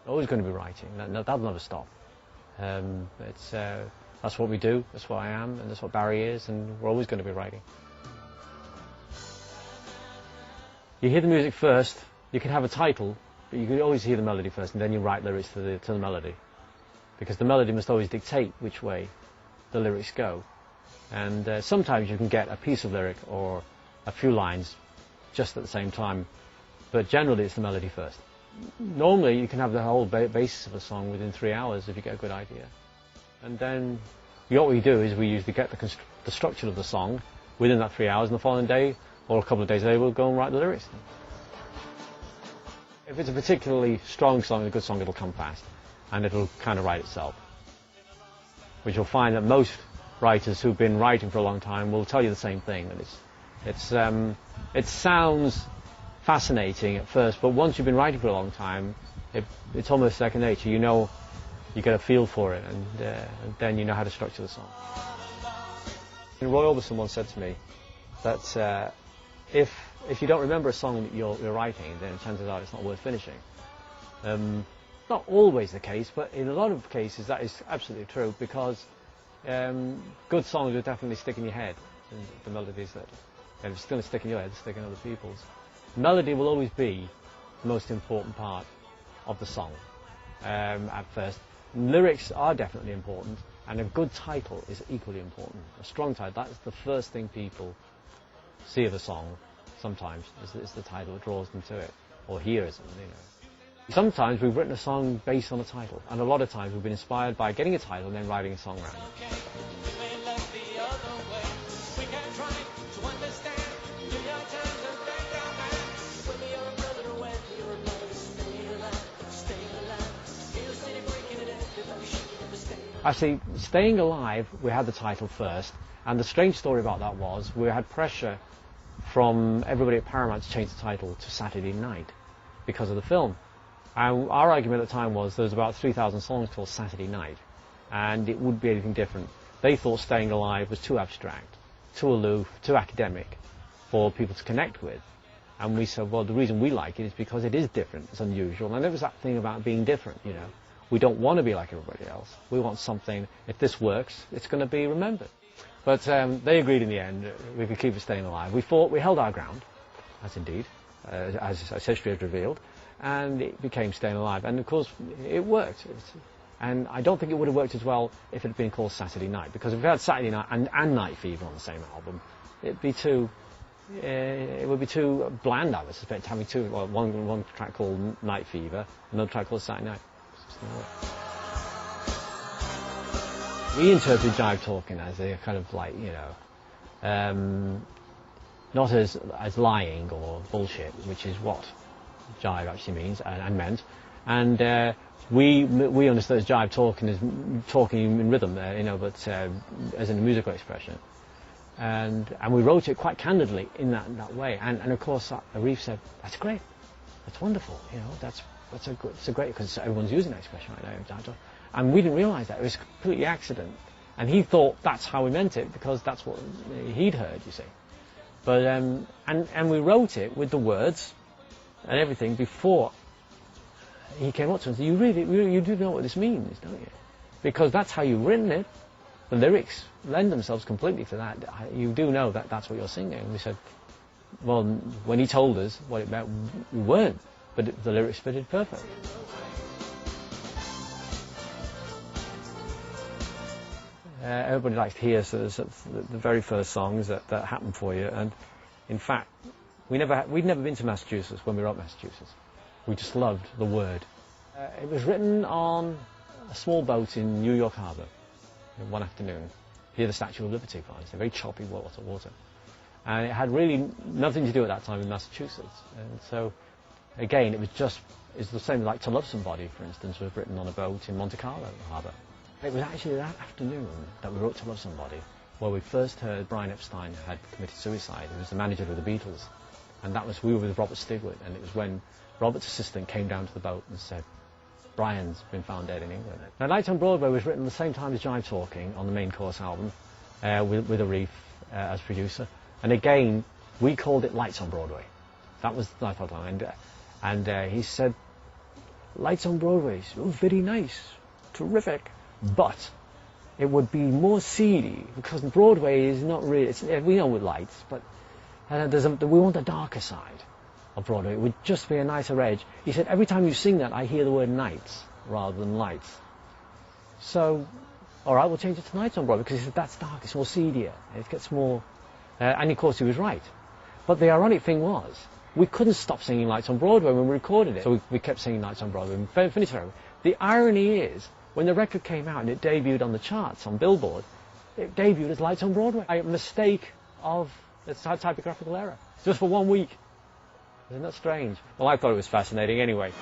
Always going to be writing. That'll never stop. That's what we do, that's what I am, and that's what Barry is, and we're always going to be writing. You hear the music first, you can have a title, but you can always hear the melody first, and then you write lyrics to the melody. Because the melody must always dictate which way the lyrics go. And sometimes you can get a piece of lyric or a few lines just at the same time, but generally it's the melody first. Normally you can have the whole basis of a song within 3 hours if you get a good idea. And then what we do is we usually get the structure of the song within that 3 hours, and the following day or a couple of days later we'll go and write the lyrics. If it's a particularly strong song, a good song, it'll come fast and it'll kind of write itself. Which you'll find that most writers who've been writing for a long time will tell you the same thing, that it sounds fascinating at first, but once you've been writing for a long time, it's almost second nature. You know, you get a feel for it, and then you know how to structure the song. And Roy Orbison once said to me that if you don't remember a song that you're writing, then chances are it's not worth finishing. Not always the case, but in a lot of cases that is absolutely true, because good songs will definitely stick in your head, and the melodies that if it's going to stick in your head, they stick in other people's. Melody will always be the most important part of the song at first. Lyrics are definitely important, and a good title is equally important. A strong title, that's the first thing people see of a song sometimes, is the title that draws them to it, or hears it, you know. Sometimes we've written a song based on a title, and a lot of times we've been inspired by getting a title and then writing a song around it. Actually, Staying Alive, we had the title first, and the strange story about that was we had pressure from everybody at Paramount to change the title to Saturday Night because of the film. And our argument at the time was there was about 3,000 songs called Saturday Night, and it wouldn't be anything different. They thought Staying Alive was too abstract, too aloof, too academic for people to connect with. And we said, well, the reason we like it is because it is different, it's unusual, and there was that thing about being different, you know. We don't want to be like everybody else. We want something, if this works, it's going to be remembered. But they agreed in the end we could keep it Staying Alive. We held our ground, as indeed, as history has revealed, and it became Staying Alive. And of course, it worked. And I don't think it would have worked as well if it had been called Saturday Night, because if we had Saturday Night and Night Fever on the same album, it would be too bland, I suspect, having one track called Night Fever, another track called Saturday Night. We interpreted jive talking as a kind of like, you know, not as lying or bullshit, which is what jive actually means and meant. And we understood as jive talking as talking in rhythm, you know, but as in a musical expression. And we wrote it quite candidly in that way. And of course, Arif said, "That's great, that's wonderful, you know, it's a great, because everyone's using that expression right now." And we didn't realise that. It was completely accident. And he thought that's how we meant it, because that's what he'd heard, you see. But, and we wrote it with the words and everything before he came up to us and said, you do know what this means, don't you? Because that's how you've written it. The lyrics lend themselves completely to that. You do know that that's what you're singing. And we said, well, when he told us what it meant, we weren't. But the lyrics fitted perfectly. Everybody likes to hear the very first songs that happen for you, and in fact, we'd never been to Massachusetts when we wrote Massachusetts. We just loved the word. It was written on a small boat in New York Harbor one afternoon, near the Statue of Liberty, it's a very choppy water. And it had really nothing to do at that time with Massachusetts, and so again, it's the same like To Love Somebody, for instance, was written on a boat in Monte Carlo Harbor. It was actually that afternoon that we wrote To Love Somebody, where we first heard Brian Epstein had committed suicide. He was the manager of the Beatles, and we were with Robert Stigwood, and it was when Robert's assistant came down to the boat and said, "Brian's been found dead in England." Now, Night on Broadway was written at the same time as Jive Talking on the Main Course album, with Arif as producer, and again, we called it Lights on Broadway. That was the title line. And he said, Lights on Broadway, oh, very nice, terrific, but it would be more seedy because Broadway is not really, we know with lights, but we want the darker side of Broadway. It would just be a nicer edge. He said, every time you sing that, I hear the word nights rather than lights. So, all right, we'll change it to Nights on Broadway because he said, that's dark, it's more seedier, it gets more, and of course he was right. But the ironic thing was, we couldn't stop singing Lights on Broadway when we recorded it. So we kept singing Lights on Broadway and finished it. The irony is, when the record came out and it debuted on the charts on Billboard, it debuted as Lights on Broadway. A mistake of a typographical error. Just for 1 week. Isn't that strange? Well, I thought it was fascinating anyway.